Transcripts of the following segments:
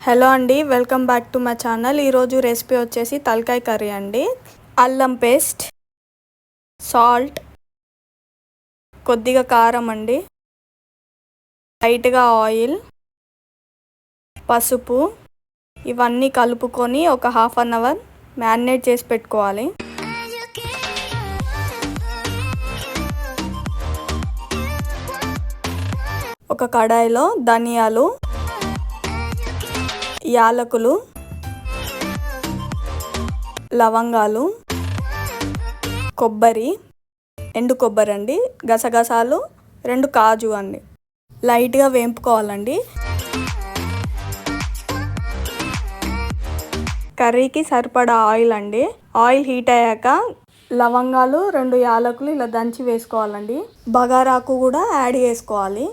Hello అండి, welcome back to my channel. ఈరోజు recipe వచ్చేసి తలకాయ కర్రీ అండి. అల్లం పేస్ట్, సాల్ట్, కొద్దిగా కారం అండి, లైట్గా ఆయిల్, పసుపు ఇవన్నీ కలుపుకొని ఒక హాఫ్ అన్ అవర్ మ్యారినేట్ చేసి పెట్టుకోవాలి. ఒక కడాయిలో ధనియాలు, యాలకులు, లవంగాలు, కొబ్బరి, ఎండు కొబ్బరి అండి, గసగసాలు, 2 కాజు అండి లైట్గా వేంపుకోవాలండి. కర్రీకి సరిపడా ఆయిల్ అండి. ఆయిల్ హీట్ అయ్యాక లవంగాలు, 2 యాలకులు ఇలా దంచి వేసుకోవాలండి. బగారాకు కూడా యాడ్ చేసుకోవాలి.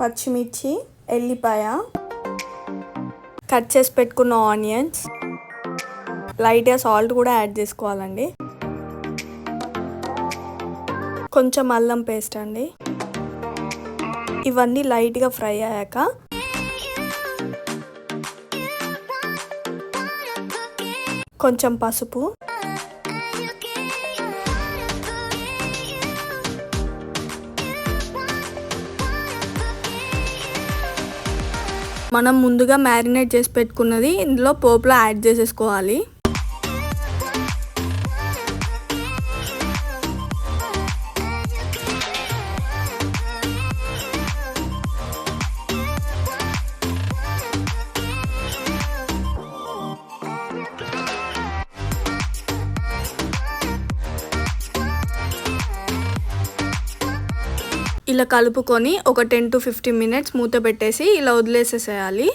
పచ్చిమిర్చి, ఎల్లిపాయ, కట్ చేసి పెట్టుకున్న ఆనియన్స్, లైట్గా సాల్ట్ కూడా యాడ్ చేసుకోవాలండి. కొంచెం అల్లం పేస్ట్ అండి. ఇవన్నీ లైట్గా ఫ్రై అయ్యాక కొంచెం పసుపు, మనం ముందుగా మ్యారినేట్ చేసి పెట్టుకున్నది ఇందులో పోపులో యాడ్ చేసేసుకోవాలి. ఇలా కలుపుకొని ఒక 10 to 15 minutes మూత పెట్టేసి ఇలా వదిలేసేసేయాలి.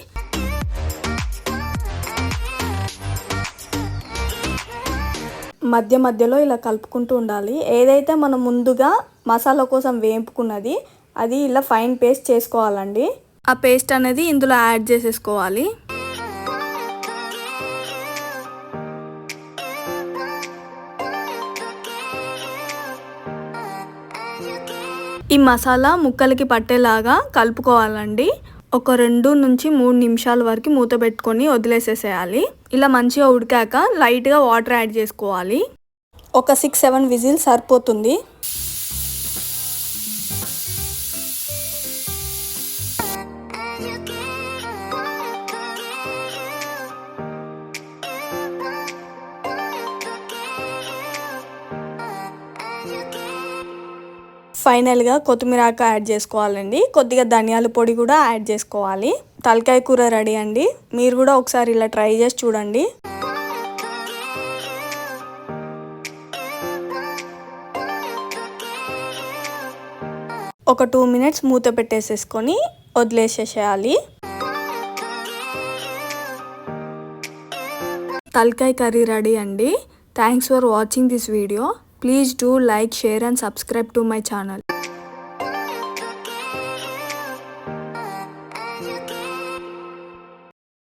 మధ్య మధ్యలో ఇలా కలుపుకుంటూ ఉండాలి. ఏదైతే మనం ముందుగా మసాలా కోసం వేపుకున్నది అది ఇలా ఫైన్ పేస్ట్ చేసుకోవాలండి. ఆ పేస్ట్ అనేది ఇందులో యాడ్ చేసేసుకోవాలి. ఈ మసాలా ముక్కలకి పట్టేలాగా కలుపుకోవాలండి. ఒక 2 నుంచి 3 నిమిషాల వరకు మూత పెట్టుకొని వదిలేసేసేయాలి. ఇలా మంచిగా ఉడికాక లైట్గా వాటర్ యాడ్ చేసుకోవాలి. ఒక 6-7 విజిల్స్ సరిపోతుంది. ఫైనల్గా కొత్తిమీర ఆకు యాడ్ చేసుకోవాలండి. కొద్దిగా ధనియాల పొడి కూడా యాడ్ చేసుకోవాలి. తలకాయ కూర రెడీ అండి. మీరు కూడా ఒకసారి ఇలా ట్రై చేసి చూడండి. ఒక 2 minutes మూత పెట్టేసేసుకొని వదిలేసేసేయాలి. తలకాయ కర్రీ రెడీ అండి. Thanks for watching this video. Please do like, share and subscribe to my channel.